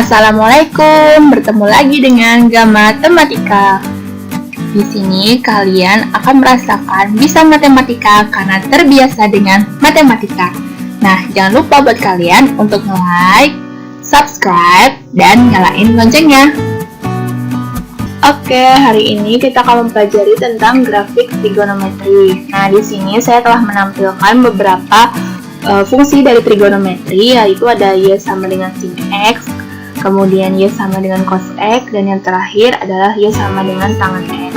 Assalamualaikum, bertemu lagi dengan Gamatematika. Di sini kalian akan merasakan bisa matematika karena terbiasa dengan matematika. Nah, jangan lupa buat kalian untuk like, subscribe, dan nyalain loncengnya. Oke, hari ini kita akan mempelajari tentang grafik trigonometri. Nah, di sini saya telah menampilkan beberapa fungsi dari trigonometri, yaitu ada y sama dengan sin x, kemudian y sama dengan cos x, dan yang terakhir adalah y sama dengan tangan x.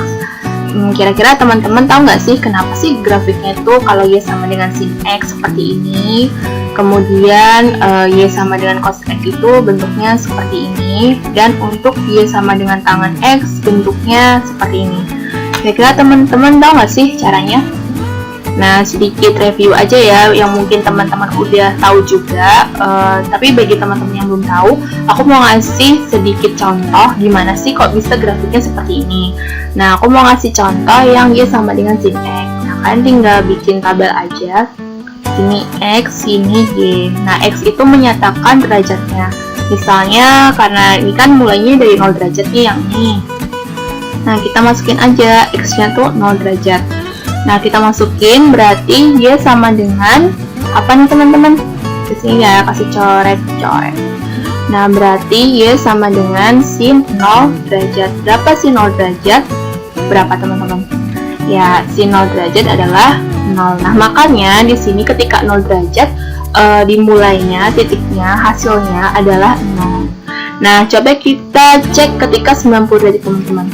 Kira-kira teman-teman tahu nggak sih kenapa sih grafiknya itu kalau y sama dengan sin x seperti ini, kemudian y sama dengan cos x itu bentuknya seperti ini, dan untuk y sama dengan tangan x bentuknya seperti ini. Kira-kira teman-teman tahu nggak sih caranya? Nah, sedikit review aja ya, yang mungkin teman-teman udah tahu juga, tapi bagi teman-teman yang belum tahu, aku mau ngasih sedikit contoh gimana sih kok bisa grafiknya seperti ini. Nah, aku mau ngasih contoh yang y sama dengan sin x. Nah, kalian tinggal bikin tabel aja, sini x, sini y. Nah, x itu menyatakan derajatnya. Misalnya, karena ini kan mulainya dari 0 derajat nih yang ini. Nah, kita masukin aja x-nya tuh 0 derajat. Nah, kita masukin berarti y sama dengan apa nih teman-teman? Kesini ya, kasih coret-coret. Nah, berarti y sama dengan sin 0 derajat. Berapa sin 0 derajat? Berapa teman-teman? Ya, sin 0 derajat adalah 0. Nah, makanya di sini ketika 0 derajat dimulainya, titiknya, hasilnya adalah 0. Nah, coba kita cek ketika 90 derajat teman-teman.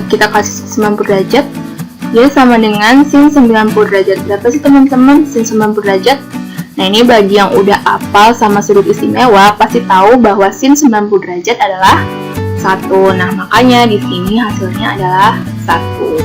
Kita kasih 90 derajat, y sama dengan sin 90 derajat. Berapa sih teman-teman sin 90 derajat? Nah, ini bagi yang udah hafal sama sudut istimewa pasti tahu bahwa sin 90 derajat adalah 1. Nah, makanya di sini hasilnya adalah 1.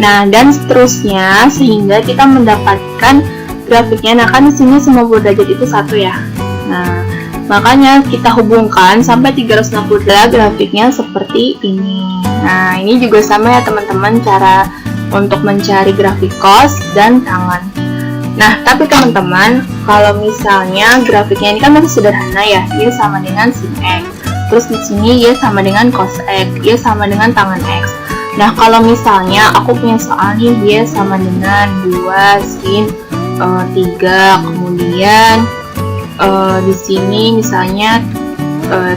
Nah, dan seterusnya sehingga kita mendapatkan grafiknya. Nah, kan di sini 90 derajat itu 1 ya. Nah, makanya kita hubungkan sampai 360 derajat, grafiknya seperti ini. Nah, ini juga sama ya teman-teman cara untuk mencari grafik cos dan tangan. Nah, tapi teman-teman, kalau misalnya grafiknya ini kan masih sederhana ya, y sama dengan sin x. Terus di sini y sama dengan cos x, y sama dengan tangan x. Nah, kalau misalnya aku punya soal nih, y sama dengan 2 sin 3, kemudian di sini misalnya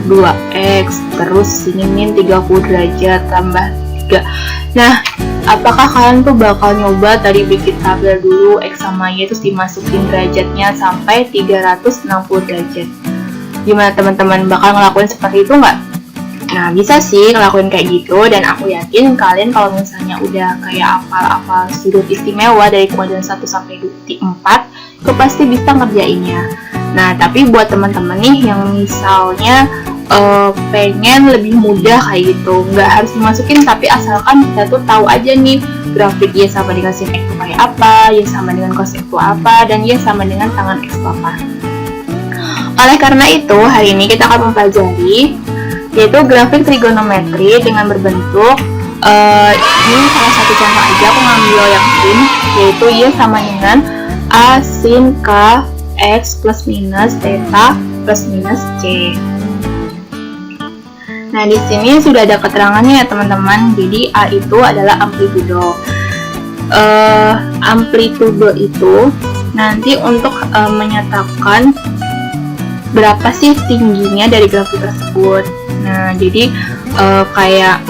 2x, terus sini min 30 derajat tambah 3. Nah, apakah kalian tuh bakal nyoba tadi bikin tabel dulu x sama y terus dimasukin derajatnya sampai 360 derajat? Gimana teman-teman, bakal ngelakuin seperti itu nggak? Nah, bisa sih ngelakuin kayak gitu, dan aku yakin kalian kalau misalnya udah kayak hafal sudut istimewa dari kewajaran 1 sampai 4 itu pasti bisa ngerjainnya. Nah, tapi buat teman-teman nih yang misalnya pengen lebih mudah kayak gitu, nggak harus dimasukin, tapi asalkan kita tuh tahu aja nih grafik y sama dengan sin x itu kayak apa, y sama dengan cos x itu apa, dan y sama dengan tangan x itu apa. Oleh karena itu, hari ini kita akan mempelajari yaitu grafik trigonometri dengan berbentuk ini salah satu contoh aja, aku ngambil yang sin, yaitu y sama dengan a sin k x plus minus theta plus minus c. Nah, di sini sudah ada keterangannya ya teman-teman. Jadi a itu adalah amplitudo. Amplitudo itu nanti untuk menyatakan berapa sih tingginya dari grafik tersebut. Nah, jadi kayak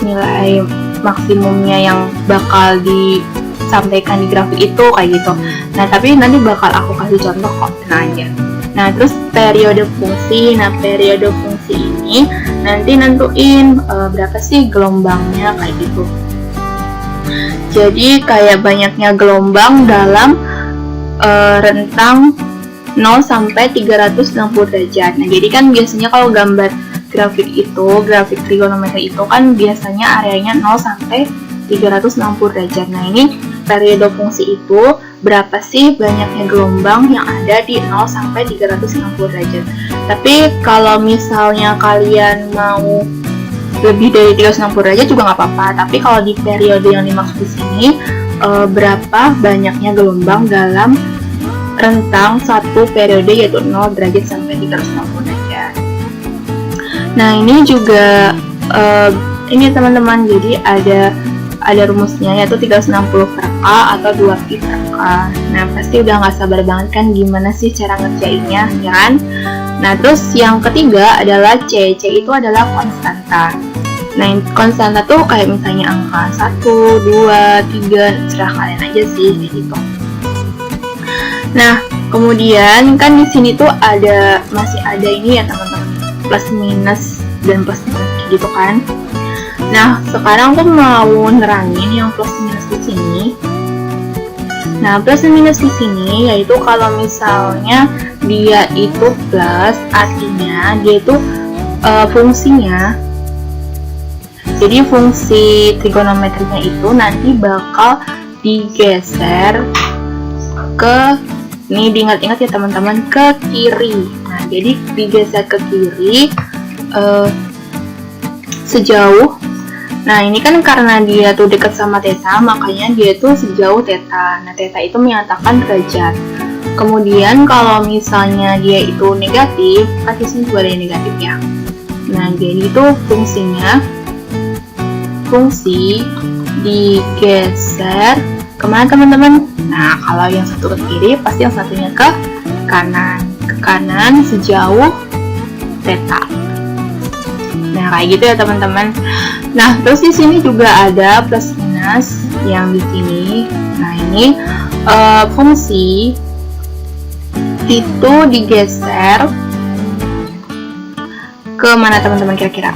nilai maksimumnya yang bakal disampaikan di grafik itu kayak gitu. Nah, tapi nanti bakal aku kasih contoh kok, tenang aja. Nah, terus periode fungsi. Nah, periode fungsi ini nanti nentuin berapa sih gelombangnya kayak gitu. Jadi kayak banyaknya gelombang dalam rentang 0 sampai 360 derajat. Nah, jadi kan biasanya kalau gambar grafik itu, grafik trigonometri itu kan biasanya areanya 0 sampai 360 derajat. Nah, ini periode fungsi itu berapa sih banyaknya gelombang yang ada di 0 sampai 360 derajat. Tapi kalau misalnya kalian mau lebih dari 360 derajat juga nggak apa-apa. Tapi kalau di periode yang dimaksud di sini berapa banyaknya gelombang dalam rentang satu periode, yaitu 0 derajat sampai 360 derajat. Nah, ini juga ini teman-teman, jadi ada rumusnya, yaitu 360 per K atau 2Pi per K. Nah, pasti udah nggak sabar banget kan gimana sih cara ngerjainnya, ya kan? Nah, terus yang ketiga adalah C. C itu adalah konstanta. Nah, konstanta tuh kayak misalnya angka 1, 2, 3, serah kalian aja sih, kayak gitu. Nah, kemudian kan di sini tuh masih ada ini ya teman-teman, plus minus dan plus minus gitu kan. Nah, sekarang aku mau nerangin yang plus minus di sini. Nah, plus minus di sini yaitu kalau misalnya dia itu plus, artinya dia itu fungsinya. Jadi fungsi trigonometrinya itu nanti bakal digeser ke, ini diingat-ingat ya teman-teman, ke kiri. Nah, jadi digeser ke kiri sejauh. Nah, ini kan karena dia tuh dekat sama theta, makanya dia tuh sejauh theta. Nah, theta itu menyatakan derajat. Kemudian kalau misalnya dia itu negatif, kan di sini juga ada yang negatif ya. Nah, jadi itu fungsi digeser kemana teman-teman? Nah, kalau yang satu ke kiri, pasti yang satunya ke kanan. Ke kanan sejauh theta. Nah, kayak gitu ya teman-teman. Nah, terus di sini juga ada plus minus yang di sini. Nah, ini fungsi itu digeser ke mana teman-teman kira-kira?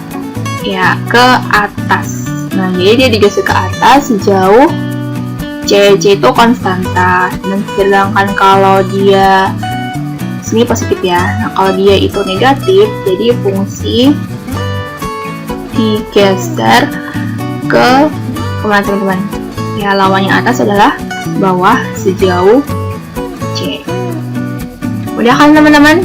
Ya, ke atas. Nah, jadi dia digeser ke atas sejauh C. C itu konstanta. Dan sedangkan kalau dia sini positif ya. Nah, kalau dia itu negatif, jadi fungsi digeser ke kemana teman-teman? Ya, lawannya atas adalah bawah sejauh C. Udah kan teman-teman?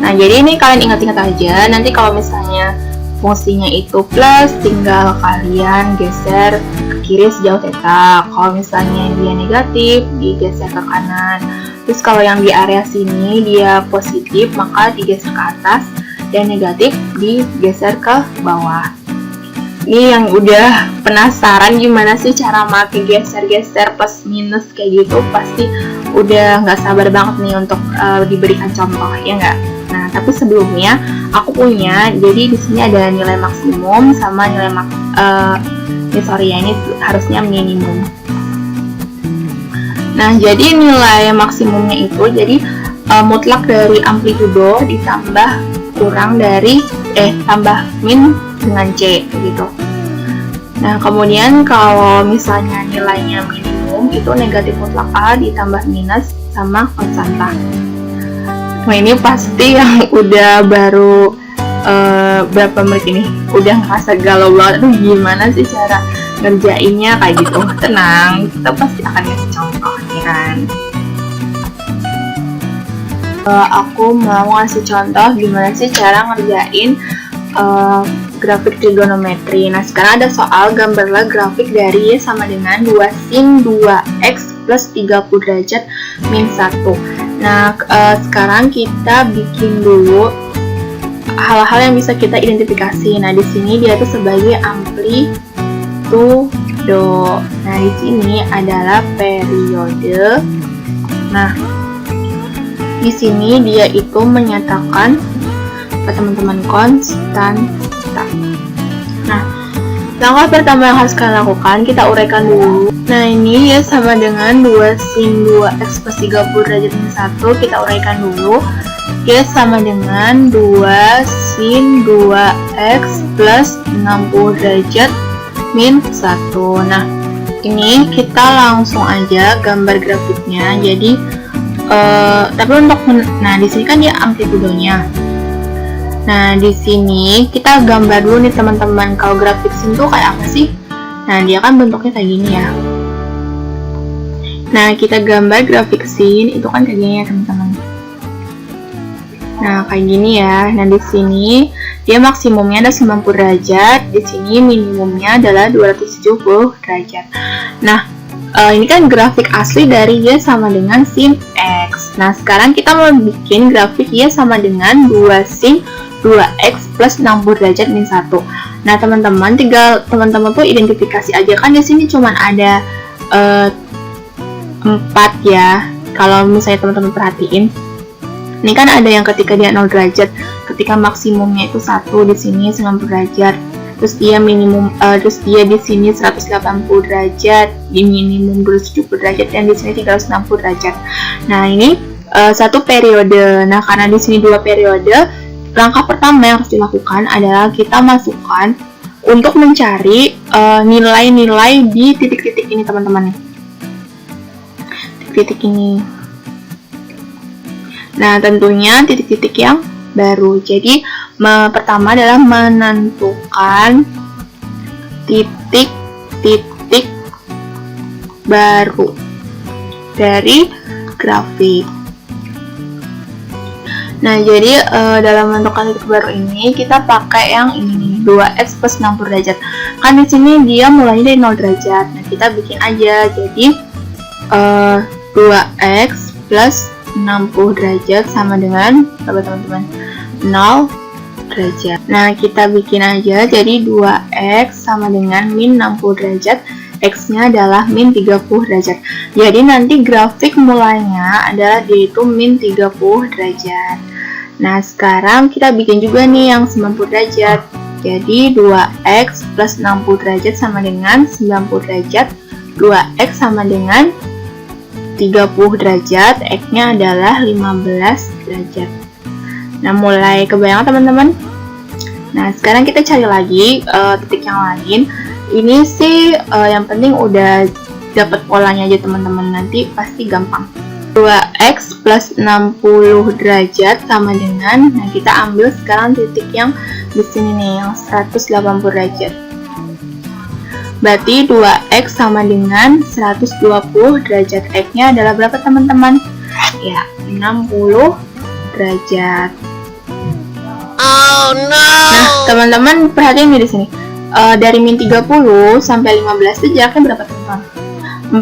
Nah, jadi ini kalian ingat-ingat aja. Nanti kalau misalnya fungsinya itu plus, tinggal kalian geser ke kiri sejauh theta. Kalau misalnya dia negatif, digeser ke kanan. Terus kalau yang di area sini dia positif, maka digeser ke atas, dan negatif digeser ke bawah. Ini yang udah penasaran gimana sih cara make geser-geser plus minus kayak gitu, pasti udah nggak sabar banget nih untuk diberikan contoh, ya nggak? Nah, tapi sebelumnya aku punya, jadi di sini ada nilai maksimum sama nilai ini harusnya minimum. Nah, jadi nilai maksimumnya itu jadi mutlak dari amplitudo ditambah kurang dari tambah min dengan C gitu. Nah, kemudian kalau misalnya nilainya minimum itu negatif mutlak A ditambah minus sama konstanta. Nah, ini pasti yang udah baru berapa menit ini udah ngerasa galau banget, aduh gimana sih cara ngerjainnya kayak gitu. Tenang, kita pasti akan ngasih contoh ya kan. Aku mau ngasih contoh gimana sih cara ngerjain grafik trigonometri. Nah, sekarang ada soal, gambarlah grafik dari Y sama dengan 2 sin 2x plus 30 derajat min 1. Nah, sekarang kita bikin dulu hal-hal yang bisa kita identifikasi. Nah, di sini dia tuh sebagai amplitudo. Nah, di sini adalah periode. Nah, di sini dia itu menyatakan ke teman-teman konstanta. Nah, langkah pertama yang harus kalian lakukan, kita uraikan dulu. Nah, ini ya sama dengan 2 sin 2x plus 30 derajat min 1. Kita uraikan dulu. Ya sama dengan 2 sin 2x plus 60 derajat min 1. Nah, ini kita langsung aja gambar grafiknya. Jadi tapi untuk nah di sini kan dia amplitudonya. Nah, di sini kita gambar dulu nih teman-teman, kalau grafik sin tuh kayak apa sih? Nah, dia kan bentuknya kayak gini ya. Nah, kita gambar grafik sin itu kan kayak gini ya teman-teman. Nah, kayak gini ya. Nah, di sini dia maksimumnya ada 90 derajat, di sini minimumnya adalah 270 derajat. Nah, ini kan grafik asli dari Y sama dengan sin X. Nah, sekarang kita mau bikin grafik Y sama dengan 2 sin 2X plus 60 derajat min 1. Nah, teman-teman, tinggal teman-teman tuh identifikasi aja, kan di sini cuma ada 4 ya. Kalau misalnya teman-teman perhatiin, ini kan ada yang ketika dia 0 derajat, ketika maksimumnya itu 1, di sini 90 derajat. Terus dia minimum, terus dia di sini 180 derajat, di minimum 270 derajat, dan di sini 360 derajat. Nah, ini satu periode. Nah, karena di sini 2 periode, langkah pertama yang harus dilakukan adalah kita masukkan untuk mencari nilai-nilai di titik-titik ini, teman-teman. Titik-titik ini. Nah, tentunya titik-titik yang baru. Jadi, pertama adalah menentukan titik-titik baru dari grafik. Nah, jadi dalam menentukan titik baru ini kita pakai yang ini nih, 2x plus 60 derajat. Kan di sini dia mulainya dari 0 derajat. Nah, kita bikin aja. Jadi 2x plus 60 derajat sama dengan berapa, teman-teman? 0 derajat. Nah, kita bikin aja. Jadi 2x sama dengan min 60 derajat. X-nya adalah min 30 derajat. Jadi nanti grafik mulainya adalah yaitu min 30 derajat. Nah, sekarang kita bikin juga nih yang 90 derajat. Jadi 2x plus 60 derajat sama dengan 90 derajat. 2x sama dengan 30 derajat. X-nya adalah 15 derajat. Nah, mulai kebayang teman-teman? Nah, sekarang kita cari lagi titik yang lain. Ini sih yang penting udah dapat polanya aja, teman-teman, nanti pasti gampang. 2x plus 60 derajat sama dengan, nah kita ambil sekarang titik yang di sini nih, yang 180 derajat. Berarti 2x sama dengan 120 derajat. X-nya adalah berapa, teman-teman? Ya, 60 derajat. Oh no. Nah, teman-teman perhatiin nih di sini. Dari min 30 sampai 15 itu jaraknya berapa, teman-teman?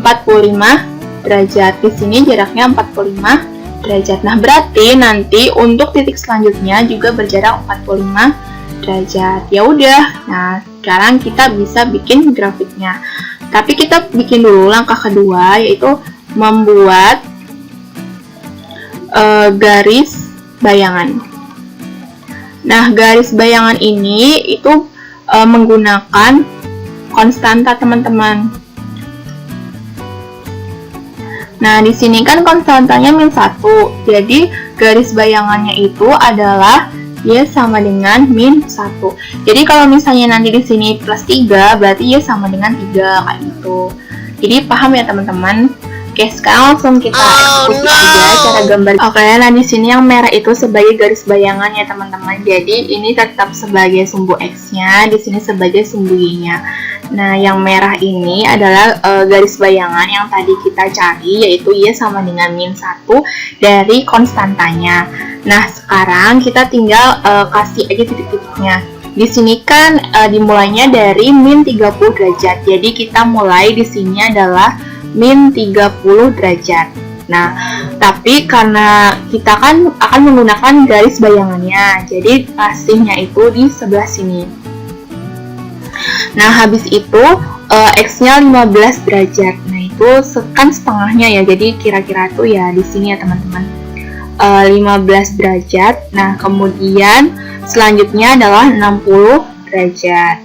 45 derajat. Di sini jaraknya 45 derajat. Nah, berarti nanti untuk titik selanjutnya juga berjarak 45 derajat. Ya udah. Nah, sekarang kita bisa bikin grafiknya. Tapi kita bikin dulu langkah kedua, yaitu membuat garis bayangan. Nah, garis bayangan ini itu menggunakan konstanta, teman-teman. Nah, di sini kan konstantanya min 1. Jadi, garis bayangannya itu adalah Y sama dengan min 1. Jadi, kalau misalnya nanti di sini plus 3, berarti Y sama dengan 3, kayak gitu. Jadi, paham ya, teman-teman? Oke, sekarang langsung kita eksekusi aja cara gambar. Oke, nah di sini yang merah itu sebagai garis bayangan ya, teman-teman. Jadi ini tetap sebagai sumbu X-nya, di sini sebagai sumbu Y-nya. Nah, yang merah ini adalah garis bayangan yang tadi kita cari, yaitu Y sama dengan min 1 dari konstantanya. Nah, sekarang kita tinggal kasih aja titik-titiknya. Di sini kan dimulainya dari min 30 derajat. Jadi kita mulai di sini adalah min 30 derajat. Nah, tapi karena kita kan akan menggunakan garis bayangannya, jadi kasihnya itu di sebelah sini. Nah, habis itu X-nya 15 derajat. Nah, itu kan setengahnya ya, jadi kira-kira tuh ya di sini ya, teman-teman. 15 derajat. Nah, kemudian selanjutnya adalah 60 derajat.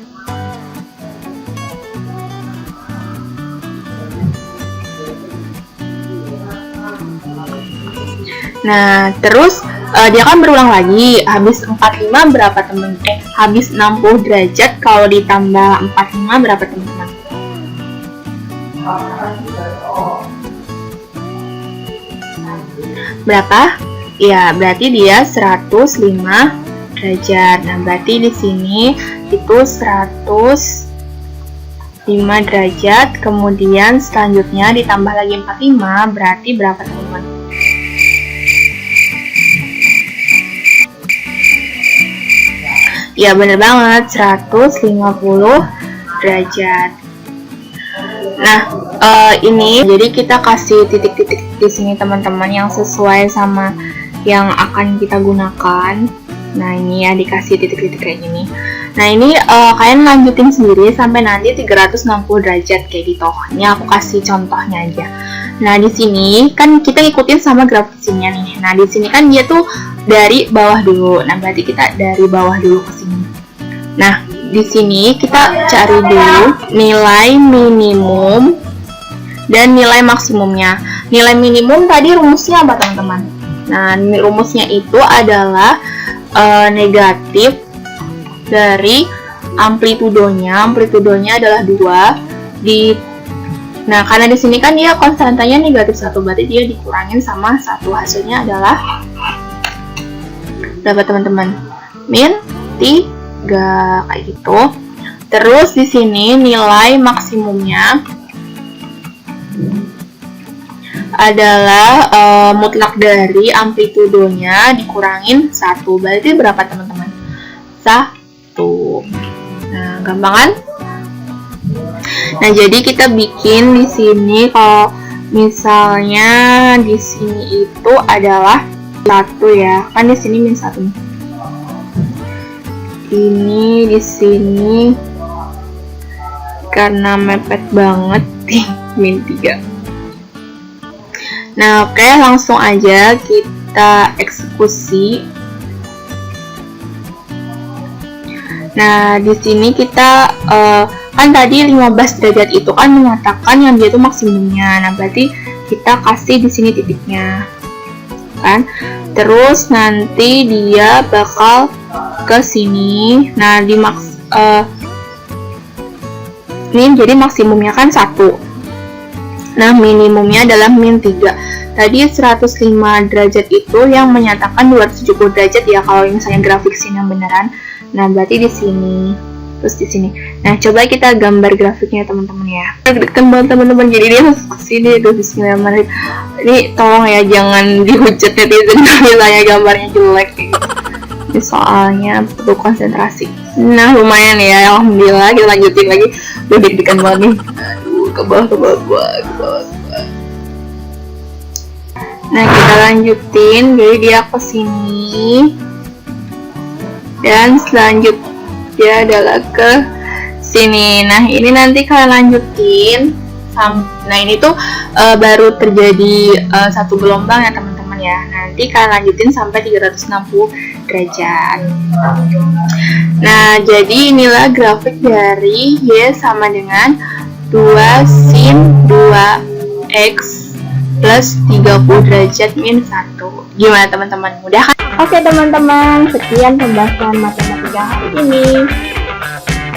Nah, terus dia kan berulang lagi. Habis 45 berapa, teman? Habis 60 derajat kalau ditambah 45 berapa, teman-teman? Berapa? Ya, berarti dia 105 derajat. Nah, berarti di sini itu 105 derajat. Kemudian selanjutnya ditambah lagi 45, berarti berapa, teman-teman? Ya, bener banget, 150 derajat. Nah, ini. Jadi kita kasih titik-titik di sini teman-teman yang sesuai sama yang akan kita gunakan. Nah ini ya dikasih titik-titik kayak gini. Nah ini kalian lanjutin sendiri sampai nanti 360 derajat kayak gitu. Ini aku kasih contohnya aja. Nah di sini kan kita ikutin sama grafisnya nih. Nah di sini kan dia tuh dari bawah dulu. Nah berarti kita dari bawah dulu ke sini. Nah di sini kita cari dulu nilai minimum dan nilai maksimumnya. Nilai minimum tadi rumusnya apa teman-teman? Nah rumusnya itu adalah negatif dari amplitudonya adalah 2 nah karena di sini kan dia konstantanya negatif 1, berarti dia dikurangin sama 1, hasilnya adalah berapa teman-teman? Min 3 kayak gitu. Terus di sini nilai maksimumnya adalah mutlak dari amplitudonya dikurangin 1, berarti berapa teman-teman? 1. Nah, gampang kan? Nah, jadi kita bikin di sini kalau misalnya di sini itu adalah 1 ya. Kan di sini min 1 nih. Ini di sini karena mepet banget min 3. Nah, oke, langsung aja kita eksekusi. Nah, di sini kita kan tadi 15 derajat itu kan menyatakan yang dia itu maksimumnya. Nah, berarti kita kasih di sini titiknya. Kan? Terus nanti dia bakal ke sini. Nah, ini jadi maksimumnya kan 1. Nah, minimumnya adalah min 3. Tadi 105 derajat itu yang menyatakan 270 derajat ya kalau misalnya grafik sini yang beneran. Nah, berarti di sini, terus di sini. Nah, coba kita gambar grafiknya teman-teman ya. Deg-degan banget teman-teman. Jadi dia masuk ke sini, terus bismillahirrahmanirrahim. Ini tolong ya jangan dihujat netizen misalnya gambarnya jelek gitu. Ini soalnya perlu konsentrasi. Nah, lumayan ya. Alhamdulillah, kita lanjutin lagi. Udah deg-degan banget nih. Aduh, ke bawah. Nah, kita lanjutin. Jadi dia ke sini. Dan selanjutnya adalah ke sini. Nah, ini nanti kalian lanjutin. Nah, ini tuh baru terjadi satu gelombang ya teman-teman ya. Nanti kalian lanjutin sampai 360 derajat. Nah, jadi inilah grafik dari Y sama dengan 2 sin 2x plus 30 derajat min 1. Gimana teman-teman? Mudah kan? Oke teman-teman, sekian pembahasan matematika hari ini.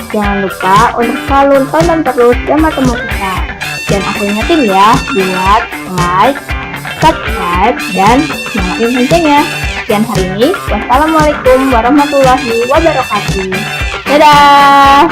Jangan lupa untuk selalu tonton terus ya matematika. Dan aku ingetin ya, buat like, subscribe, dan nyalain loncengnya. Sekian hari ini. Wassalamualaikum warahmatullahi wabarakatuh. Dadah!